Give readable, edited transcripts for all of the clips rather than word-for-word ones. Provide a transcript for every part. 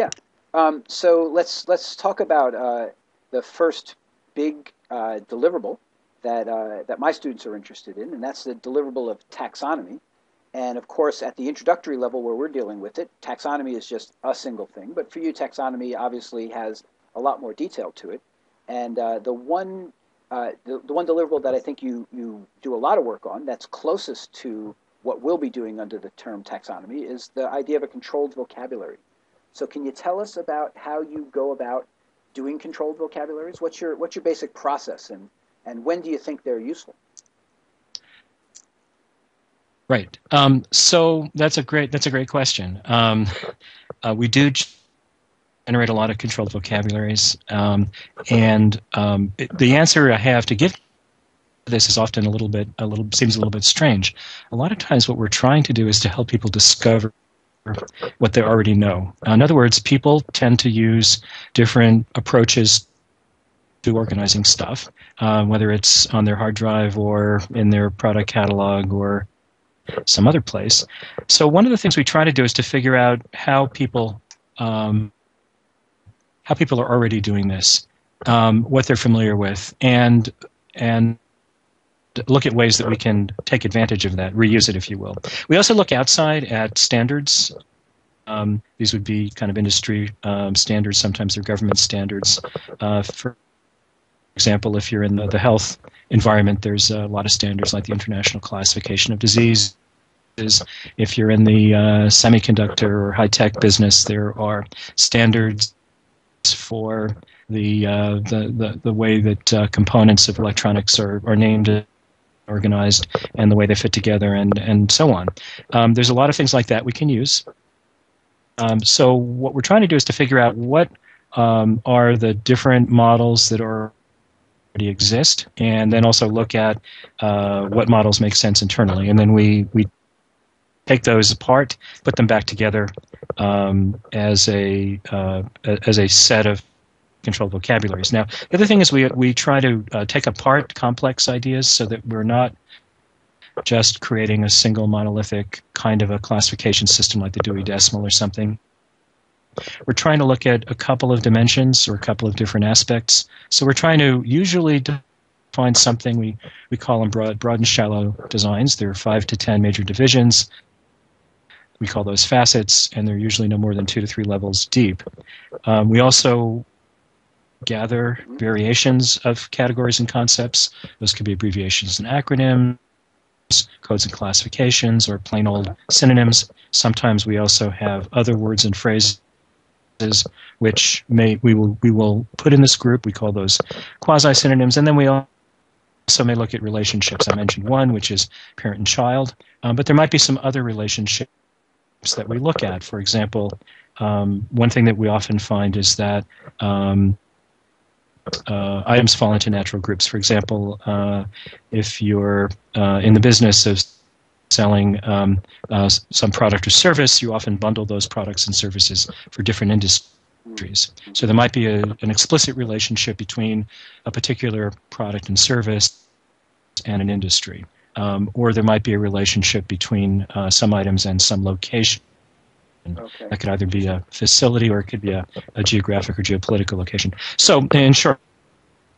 Yeah. So let's talk about the first big deliverable that my students are interested in, and that's the deliverable of taxonomy. And of course, at the introductory level where we're dealing with it, taxonomy is just a single thing. But for you, taxonomy obviously has a lot more detail to it. And the one deliverable that I think you do a lot of work on that's closest to what we'll be doing under the term taxonomy is the idea of a controlled vocabulary. So can you tell us about how you go about doing controlled vocabularies? What's your basic process, and when do you think they're useful? Right. So that's a great question. We do generate a lot of controlled vocabularies, and the answer I have to give this is often seems a little bit strange. A lot of times, what we're trying to do is to help people discover what they already know. In other words, people tend to use different approaches to organizing stuff, whether it's on their hard drive or in their product catalog or some other place. So one of the things we try to do is to figure out how people are already doing this, what they're familiar with, and look at ways that we can take advantage of that, reuse it, if you will. We also look outside at standards. These would be kind of industry standards. Sometimes they're government standards. For example, if you're in the health environment, there's a lot of standards like the International Classification of Diseases. If you're in the semiconductor or high-tech business, there are standards for the way that components of electronics are named, organized, and the way they fit together, and so on. There's a lot of things like that we can use. So what we're trying to do is to figure out what are the different models that already exist, and then also look at what models make sense internally. And then we take those apart, put them back together as a set of controlled vocabularies. Now, the other thing is we try to take apart complex ideas so that we're not just creating a single monolithic kind of a classification system like the Dewey Decimal or something. We're trying to look at a couple of dimensions or a couple of different aspects. So we're trying to usually define something, we call them broad and shallow designs. There are 5 to 10 major divisions. We call those facets, and they're usually no more than 2 to 3 levels deep. We also gather variations of categories and concepts. Those could be abbreviations and acronyms, codes and classifications, or plain old synonyms. Sometimes we also have other words and phrases which we will put in this group. We call those quasi-synonyms. And then we also may look at relationships. I mentioned one, which is parent and child, but there might be some other relationships that we look at. For example, one thing that we often find is that items fall into natural groups. For example, if you're in the business of selling some product or service, you often bundle those products and services for different industries. So there might be an explicit relationship between a particular product and service and an industry. Or there might be a relationship between some items and some location. Okay. That could either be a facility or it could be a geographic or geopolitical location. So in short,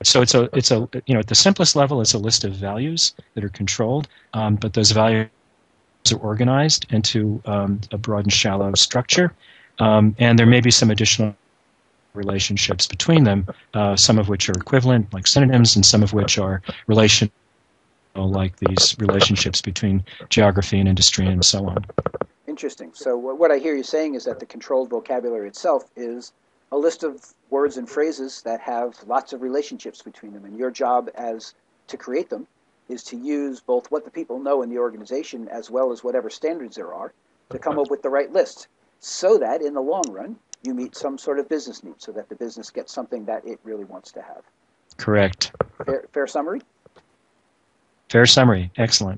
so it's a at the simplest level, it's a list of values that are controlled, but those values are organized into a broad and shallow structure, and there may be some additional relationships between them, some of which are equivalent, like synonyms, and some of which are relational, like these relationships between geography and industry and so on. Interesting. So what I hear you saying is that the controlled vocabulary itself is a list of words and phrases that have lots of relationships between them, and your job as to create them is to use both what the people know in the organization as well as whatever standards there are to come up with the right list so that in the long run you meet some sort of business need so that the business gets something that it really wants to have. Correct. Fair summary? Fair summary. Excellent.